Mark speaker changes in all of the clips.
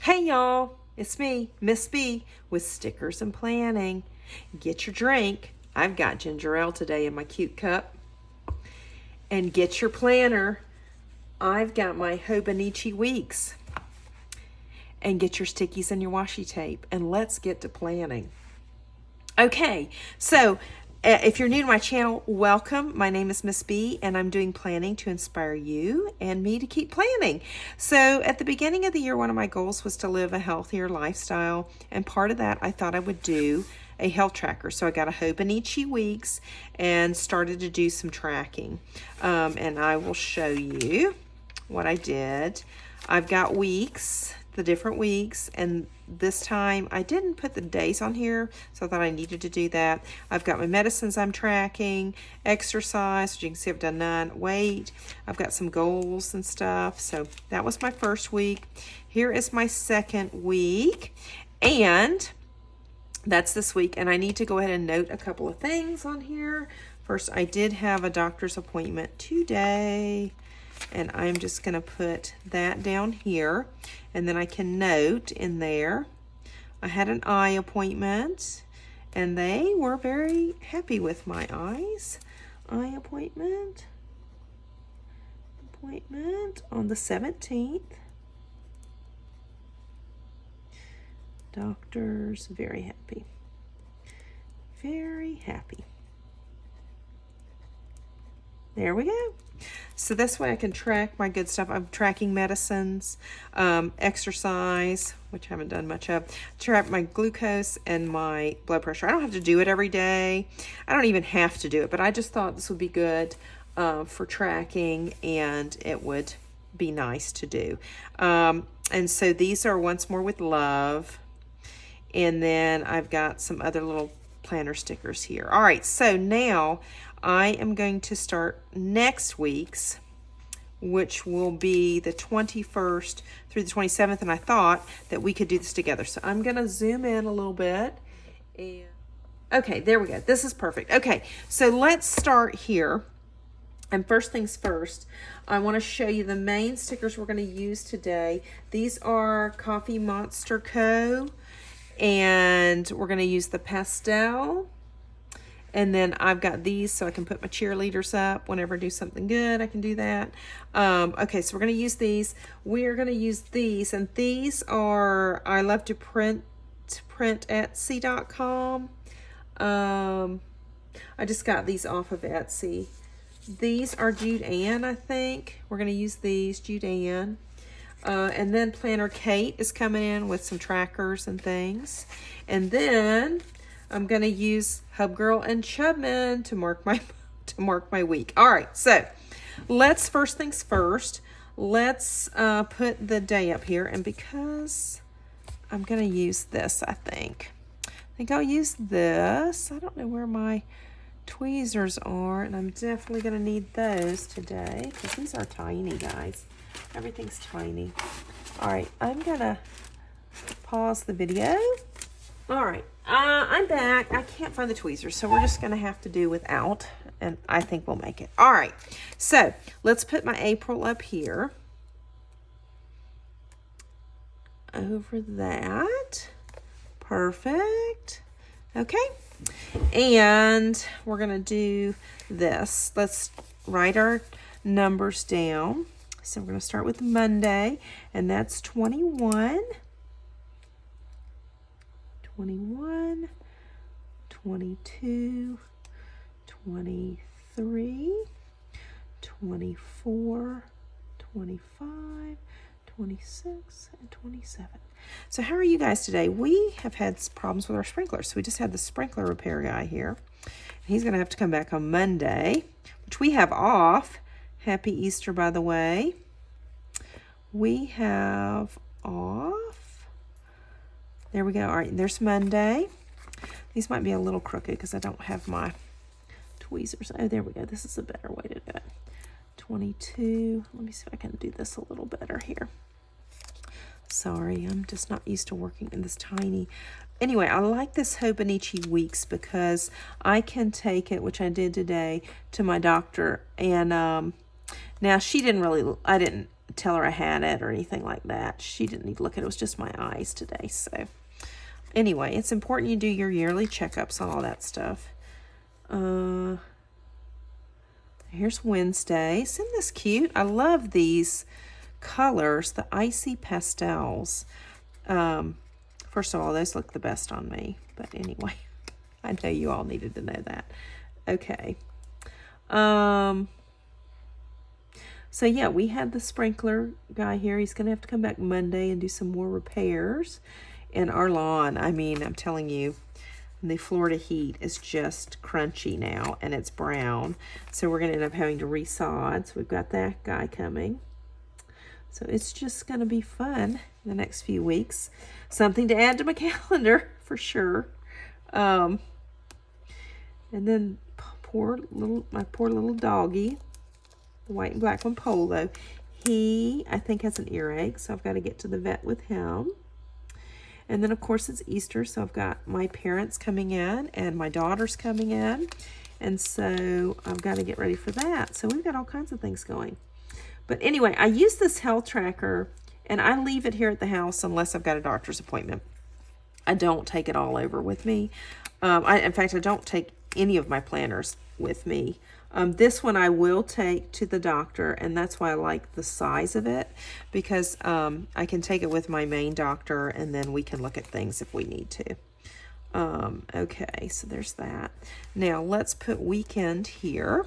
Speaker 1: Hey y'all, it's me, Miss B, with Stickers and Planning. Get your drink. I've got ginger ale today in my cute cup. And get your planner. I've got my Hobonchi weeks. And get your stickies and your washi tape. And let's get to planning. Okay, so if you're new to my channel, welcome. My name is Miss B, and I'm doing planning to inspire you and me to keep planning. So at the beginning of the year, one of my goals was to live a healthier lifestyle, and part of that I thought I would do a health tracker. So I got a Hobonchi weeks and started to do some tracking. And I will show you what I did. I've got weeks, the different weeks, and this time I didn't put the days on here, so I thought I needed to do that. I've got my medicines I'm tracking, exercise, which you can see I've done none, weight. I've got some goals and stuff. So that was my first week. Here is my second week, and that's this week. And I need to go ahead and note a couple of things on here. First, I did have a doctor's appointment today, and I'm just going to put that down here, and then I can note in there I had an eye appointment, and they were very happy with my eyes. Eye appointment on the 17th. Doctors very happy. Very happy. There we go. So this way I can track my good stuff. I'm tracking medicines, exercise, which I haven't done much of, track my glucose and my blood pressure. I don't have to do it every day. I don't even have to do it, but I just thought this would be good for tracking, and it would be nice to do. And so these are Once More with Love. And then I've got some other little planner stickers here. All right, so now I am going to start next week's, which will be the 21st through the 27th, and I thought that we could do this together. So I'm going to zoom in a little bit. And okay, there we go. This is perfect. Okay, so let's start here. And first things first, I want to show you the main stickers we're going to use today. These are Coffee Monsterz Co. And we're going to use the Pastel. And then I've got these so I can put my cheerleaders up whenever I do something good. I can do that. Okay, so we're going to use these. We're going to use these. And these are I Love to Print Etsy.com. I just got these off of Etsy. These are Jude, I think. We're going to use these, Jude. And then Planner Kate is coming in with some trackers and things. And then I'm going to use Hubgirl and Hubman to mark my week. All right, so let's first things first. Let's put the day up here, and because I'm going to use this, I think I'll use this. I don't know where my tweezers are, and I'm definitely going to need those today because these are tiny, guys. Everything's tiny. All right, I'm gonna pause the video. All right, I'm back. I can't find the tweezers, so we're just gonna have to do without, and I think we'll make it. All right, so let's put my April up here. Over that. Perfect. Okay, and we're gonna do this. Let's write our numbers down. So we're going to start with Monday, and that's 21, 22, 23, 24, 25, 26, and 27. So how are you guys today? We have had problems with our sprinklers. So we just had the sprinkler repair guy here. He's going to have to come back on Monday, which we have off. Happy Easter, by the way. We have off. There we go. All right, there's Monday. These might be a little crooked because I don't have my tweezers. Oh, there we go. This is a better way to do it. 22. Let me see if I can do this a little better here. Sorry, I'm just not used to working in this tiny. Anyway, I like this Hobonchi weeks because I can take it, which I did today, to my doctor. And now she didn't really, tell her I had it or anything like that. She didn't need to look at it. It was just my eyes today. So anyway, it's important you do your yearly checkups on all that stuff. Here's Wednesday. Isn't this cute? I love these colors, the icy pastels. First of all, those look the best on me. But anyway, I know you all needed to know that. Okay. So yeah, we had the sprinkler guy here. He's going to have to come back Monday and do some more repairs. And our lawn, I mean, I'm telling you, the Florida heat is just crunchy now, and it's brown. So we're going to end up having to resod. So we've got that guy coming. So it's just going to be fun the next few weeks. Something to add to my calendar for sure. And then my poor little doggy, the white and black one, Polo. He, I think, has an earache, so I've got to get to the vet with him. And then, of course, it's Easter, so I've got my parents coming in and my daughter's coming in. And so I've got to get ready for that. So we've got all kinds of things going. But anyway, I use this health tracker, and I leave it here at the house unless I've got a doctor's appointment. I don't take it all over with me. In fact, I don't take any of my planners with me. This one I will take to the doctor, and that's why I like the size of it, because I can take it with my main doctor, and then we can look at things if we need to. Okay, so there's that. Now let's put weekend here.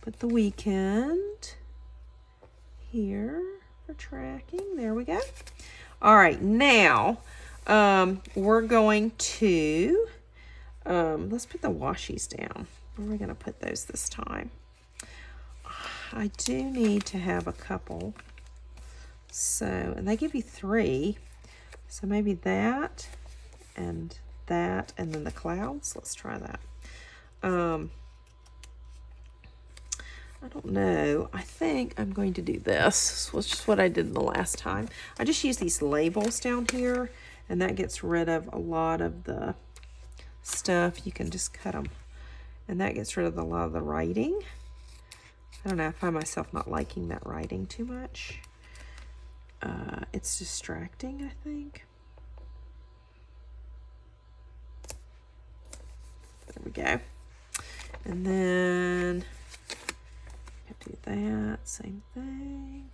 Speaker 1: Put the weekend here for tracking. There we go. All right, now we're going to, let's put the washies down. Where are we going to put those this time? I do need to have a couple. So, and they give you 3. So maybe that, and then the clouds. Let's try that. I don't know. I think I'm going to do this, which is what I did the last time. I just use these labels down here, and that gets rid of a lot of the stuff. You can just cut them. And that gets rid of a lot of the writing. I don't know, I find myself not liking that writing too much. It's distracting, I think. There we go. And then do that, same thing.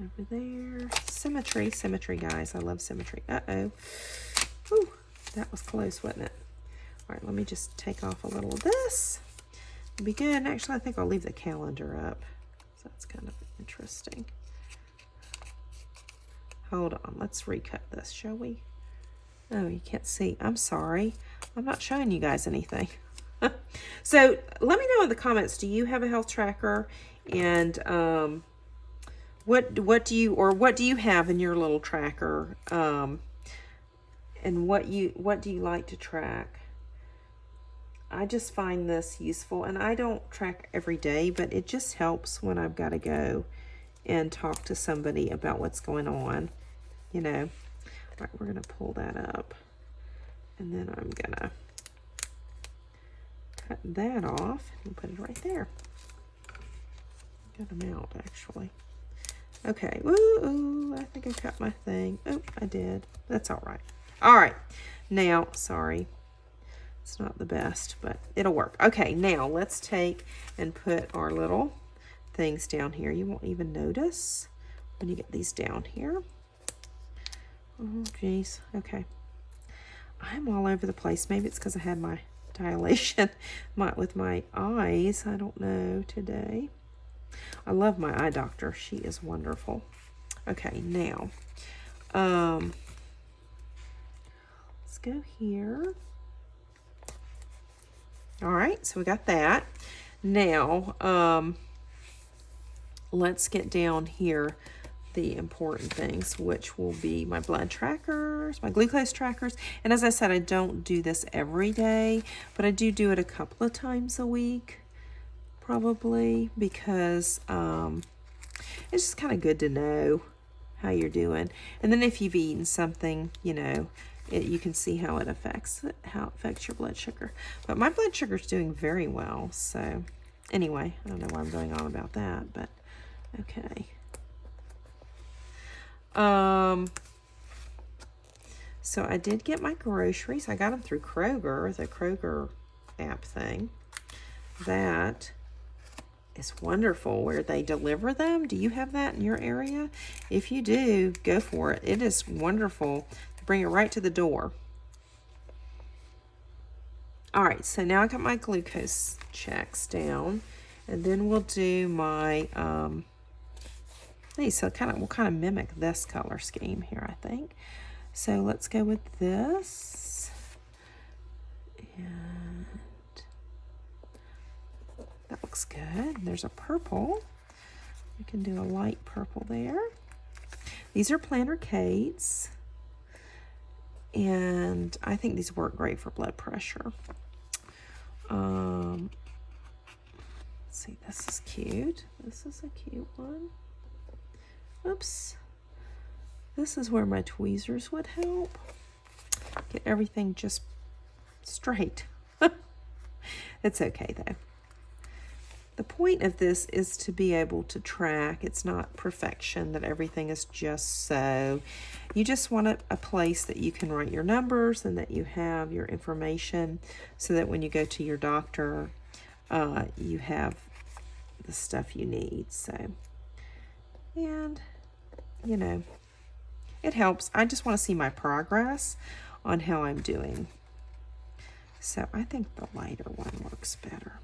Speaker 1: Over there. Symmetry, guys. I love symmetry. Uh-oh. Whew, that was close, wasn't it? All right, let me just take off a little of this. It'll be good. And actually, I think I'll leave the calendar up. So that's kind of interesting. Hold on. Let's recut this, shall we? Oh, you can't see. I'm sorry. I'm not showing you guys anything. So let me know in the comments, do you have a health tracker? And what do you have in your little tracker? And what do you like to track? I just find this useful, and I don't track every day, but it just helps when I've got to go and talk to somebody about what's going on, you know. All right, we're going to pull that up, and then I'm going to cut that off and put it right there. Got them out, actually. Okay, ooh, I think I cut my thing. Oh, I did. That's all right. All right, now, sorry. It's not the best, but it'll work. Okay, now let's take and put our little things down here. You won't even notice when you get these down here. Oh, geez. Okay. I'm all over the place. Maybe it's because I had my dilation with my eyes. I don't know today. I love my eye doctor. She is wonderful. Okay, now, let's go here. All right, so we got that. Now, let's get down here the important things, which will be my blood trackers, my glucose trackers. And as I said, I don't do this every day, but I do it a couple of times a week, probably, because it's just kind of good to know how you're doing. And then if you've eaten something, you know, you can see how it affects your blood sugar. But my blood sugar is doing very well. So anyway, I don't know why I'm going on about that, but okay. So I did get my groceries. I got them through Kroger, the Kroger app thing. That is wonderful where they deliver them. Do you have that in your area? If you do, go for it. It is wonderful to bring it right to the door. All right, so now I got my glucose checks down, and then we'll do my, so we'll kind of mimic this color scheme here, I think. So let's go with this. And that looks good. There's a purple. We can do a light purple there. These are planner Kates. And I think these work great for blood pressure. Let's see, this is cute. This is a cute one. Oops. This is where my tweezers would help. Get everything just straight. It's okay though. The point of this is to be able to track. It's not perfection, that everything is just so. You just want a place that you can write your numbers and that you have your information so that when you go to your doctor, you have the stuff you need. So, and, you know, it helps. I just want to see my progress on how I'm doing. So I think the lighter one works better.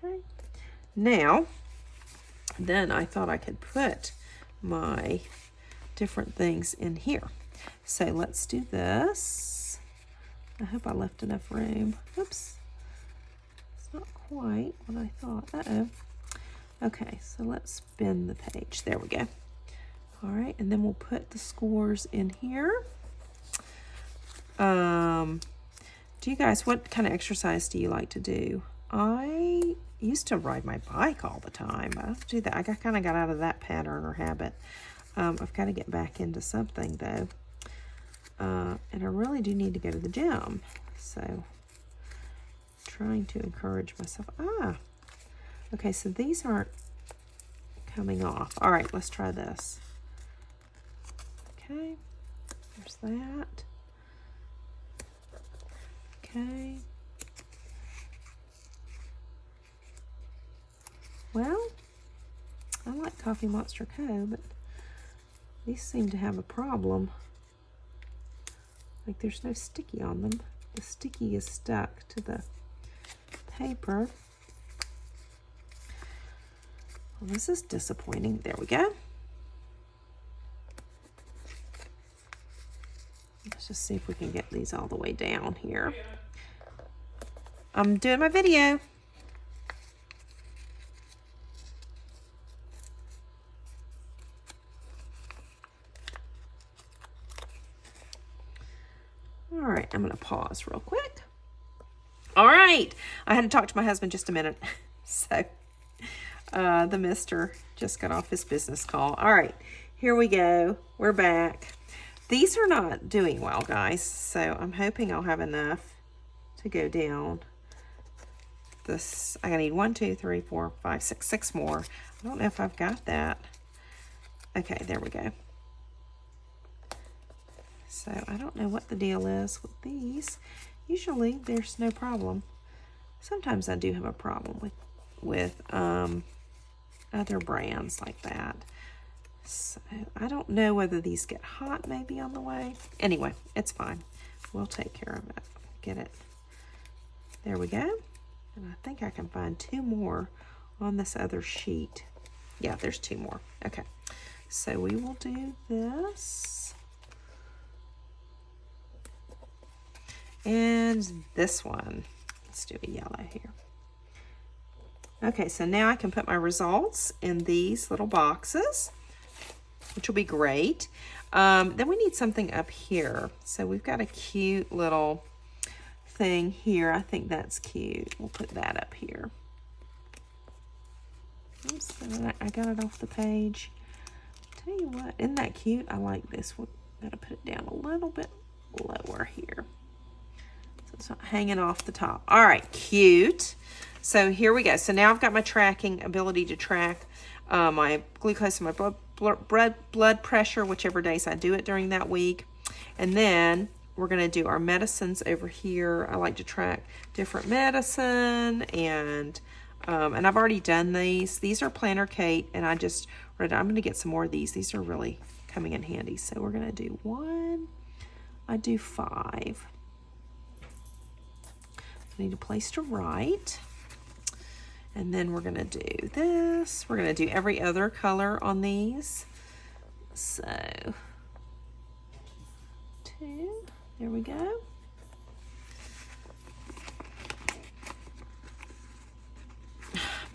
Speaker 1: Okay. Now, then I thought I could put my different things in here. So let's do this. I hope I left enough room. Oops. It's not quite what I thought. Uh-oh. Okay, so let's spin the page. There we go. All right, and then we'll put the scores in here. Do you guys, what kind of exercise do you like to do? I used to ride my bike all the time. I don't do that. I kind of got out of that pattern or habit. I've got to get back into something though. And I really do need to go to the gym. So trying to encourage myself. Okay, so these aren't coming off. All right, let's try this. Okay, there's that. Okay. Well, I like Coffee Monsterz Co, but these seem to have a problem. Like there's no sticky on them. The sticky is stuck to the paper. Well, this is disappointing. There we go. Let's just see if we can get these all the way down here. I'm doing my video. All right, I'm going to pause real quick. All right, I had to talk to my husband just a minute. So, the mister just got off his business call. All right, here we go. We're back. These are not doing well, guys, so I'm hoping I'll have enough to go down. This, I need 1, 2, 3, 4, 5, 6 more. I don't know if I've got that. Okay, there we go. So I don't know what the deal is with these. Usually there's no problem. Sometimes I do have a problem with other brands like that. So I don't know whether these get hot maybe on the way. Anyway, it's fine. We'll take care of it. Get it. There we go. And I think I can find 2 more on this other sheet. Yeah, there's 2 more. Okay. So we will do this. And this one. Let's do a yellow here. Okay, so now I can put my results in these little boxes, which will be great. Then we need something up here. So we've got a cute little thing here. I think that's cute. We'll put that up here. Oops, I got it off the page. Tell you what, isn't that cute? I like this one. Gotta put it down a little bit lower here, so it's not hanging off the top. All right, cute. So here we go. So now I've got my tracking ability to track my glucose and my blood blood pressure, whichever days I do it during that week. And then we're going to do our medicines over here. I like to track different medicine, and I've already done these. These are Planner Kate, and I'm going to get some more of these. These are really coming in handy. So we're going to do 1, I do 5. I need a place to write. And then we're going to do this. We're going to do every other color on these. So, 2, there we go.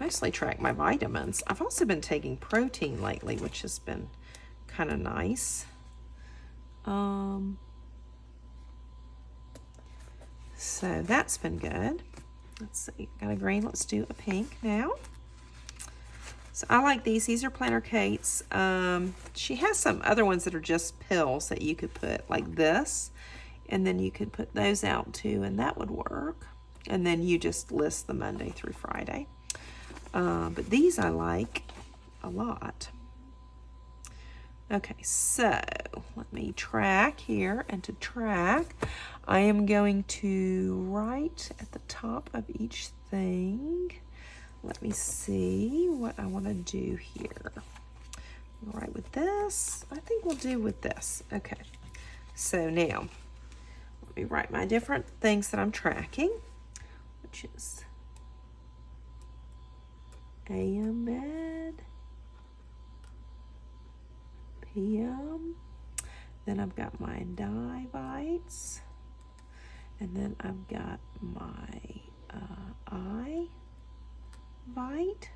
Speaker 1: Mostly track my vitamins. I've also been taking protein lately, which has been kind of nice. So that's been good. Let's see, got a green, let's do a pink now. So I like these. These are Planner Kate's. She has some other ones that are just pills that you could put like this, and then you could put those out too, and that would work. And then you just list the Monday through Friday. But these I like a lot. Okay, so let me track here, and to track, I am going to write at the top of each thing. Let me see what I want to do here. All right, with this, I think we'll do with this. Okay, so now let me write my different things that I'm tracking, which is AM Med, PM, then I've got my dye bites, and then I've got my eye bite,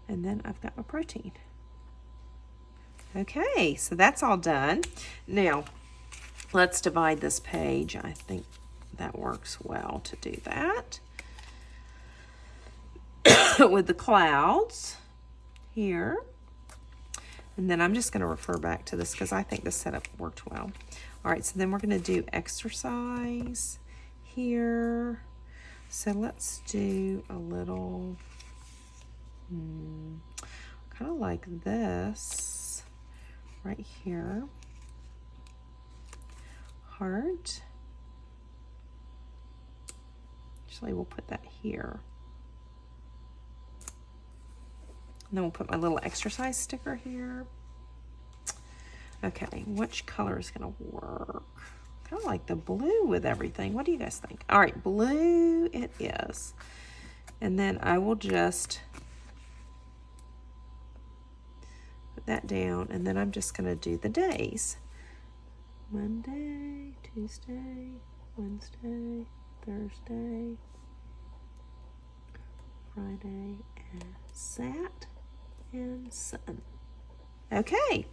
Speaker 1: and then I've got my protein. Okay, so that's all done. Now, let's divide this page. I think that works well to do that. With the clouds here. And then I'm just going to refer back to this because I think this setup worked well. All right, so then we're going to do exercise here. So let's do a little, kind of like this right here. Heart. Actually, we'll put that here. And then we'll put my little exercise sticker here. Okay, which color is going to work? Kind of like the blue with everything. What do you guys think? All right, blue it is. And then I will just put that down, and then I'm just going to do the days. Monday, Tuesday, Wednesday, Thursday, Friday, and Saturday. And sun. Okay,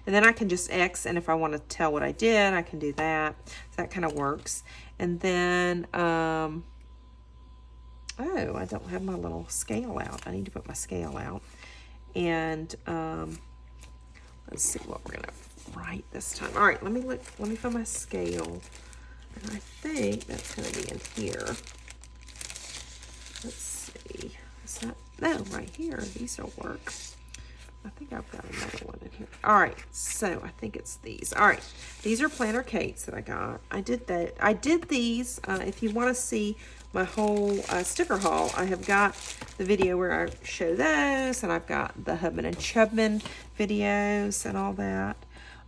Speaker 1: and then I can just X, and if I want to tell what I did, I can do that. So that kind of works. And then, oh, I don't have my little scale out. I need to put my scale out. And let's see what we're gonna write this time. All right, let me look. Let me find my scale, and I think that's gonna be in here. Let's see. Is that? No, right here. These will work. I think I've got another one in here. All right, so I think it's these. All right, these are Planner Kates that I got. I did that. I did these. If you want to see my whole sticker haul, I have got the video where I show those, and I've got the Hubman and Chubman videos and all that.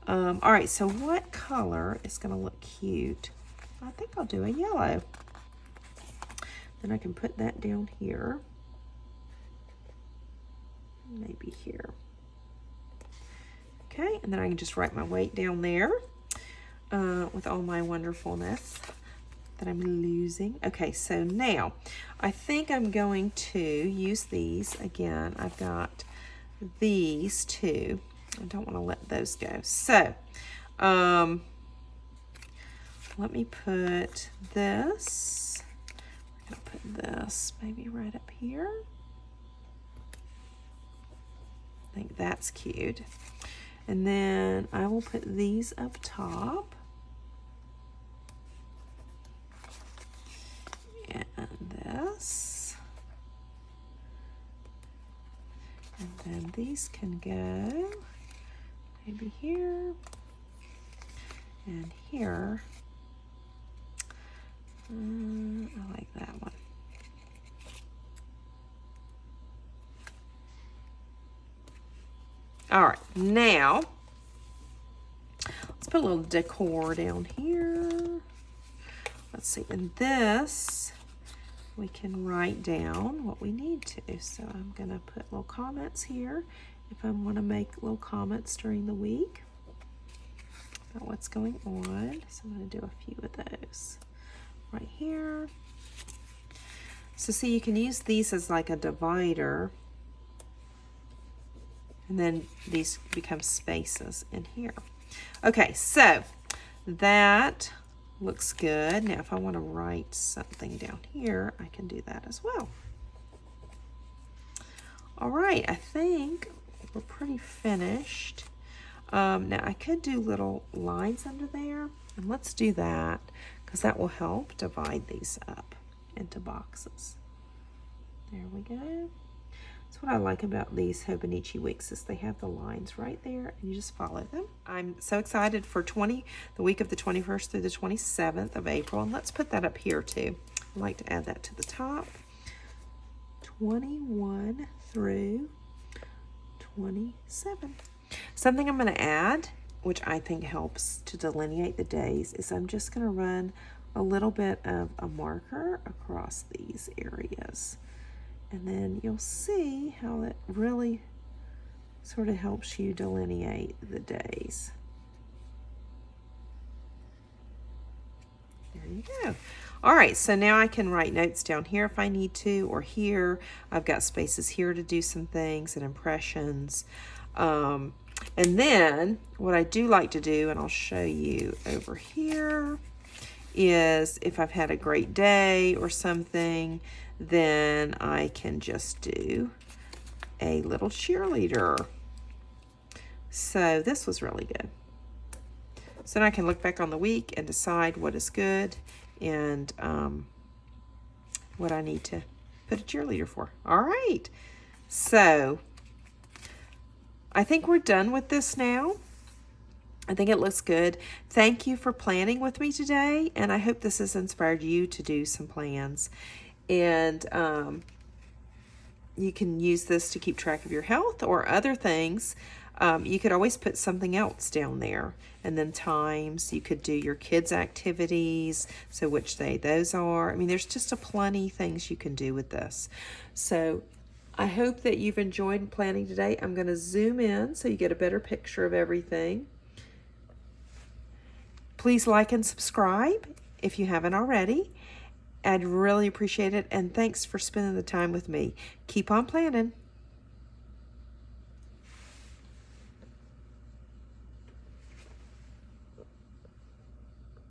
Speaker 1: All right, so what color is going to look cute? I think I'll do a yellow. Then I can put that down here. Maybe here. Okay, and then I can just write my weight down there with all my wonderfulness that I'm losing. Okay, so now I think I'm going to use these again. I've got these two. I don't want to let those go. So let me put this. I'm going to put this maybe right up here. I think that's cute. And then I will put these up top. And this. And then these can go maybe here and here. I like that one. All right, now let's put a little decor down here. Let's see, in this, we can write down what we need to. So I'm gonna put little comments here if I wanna make little comments during the week about what's going on. So I'm gonna do a few of those right here. So see, you can use these as like a divider, and then these become spaces in here. Okay, so that looks good. Now if I want to write something down here, I can do that as well. All right, I think we're pretty finished. Now I could do little lines under there, and let's do that because that will help divide these up into boxes. There we go. That's what I like about these Hobonchi weeks is they have the lines right there and you just follow them. I'm so excited for the week of the 21st through the 27th of April. And let's put that up here too. I'd like to add that to the top. 21 through 27. Something I'm going to add, which I think helps to delineate the days, is I'm just going to run a little bit of a marker across these areas. And then you'll see how it really sort of helps you delineate the days. There you go. All right, so now I can write notes down here if I need to, or here. I've got spaces here to do some things and impressions. And then what I do like to do, and I'll show you over here, is if I've had a great day or something, then I can just do a little cheerleader. So this was really good. So now I can look back on the week and decide what is good and what I need to put a cheerleader for. All right, so I think we're done with this now. I think it looks good. Thank you for planning with me today, and I hope this has inspired you to do some plans. And you can use this to keep track of your health or other things. You could always put something else down there. And then times, you could do your kids' activities, so which day those are. I mean, there's just a plenty things you can do with this. So I hope that you've enjoyed planning today. I'm going to zoom in so you get a better picture of everything. Please like and subscribe if you haven't already. I'd really appreciate it, and thanks for spending the time with me. Keep on planning.